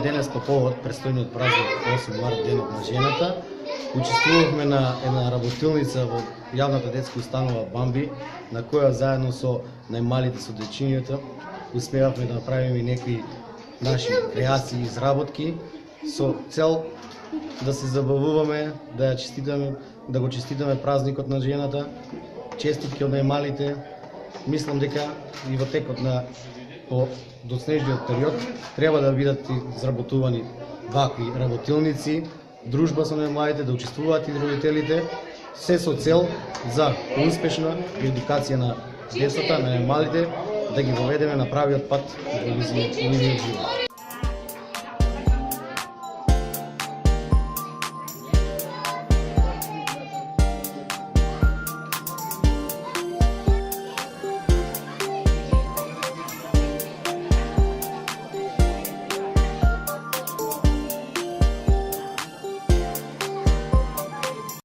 денес по повод престојниот празник 8 март, денот на жената, учествувавме на една работилница во јавната детска установа Бамби, на која заедно со најмалите, со дечињата, успевавме да направиме некои наши креации и изработки со цел да се забавуваме, да ја честитаме, да го честитаме празникот на жената, честитки од најмалите. Мислам дека и во текот на доснежниот период треба да бидат изработувани вакви работилници, дружба со најмладите, да учествуваат и родителите, се со цел за успешна едукација на децата, на најмалите, да ги воведеме на правиот пат во нивниот живот.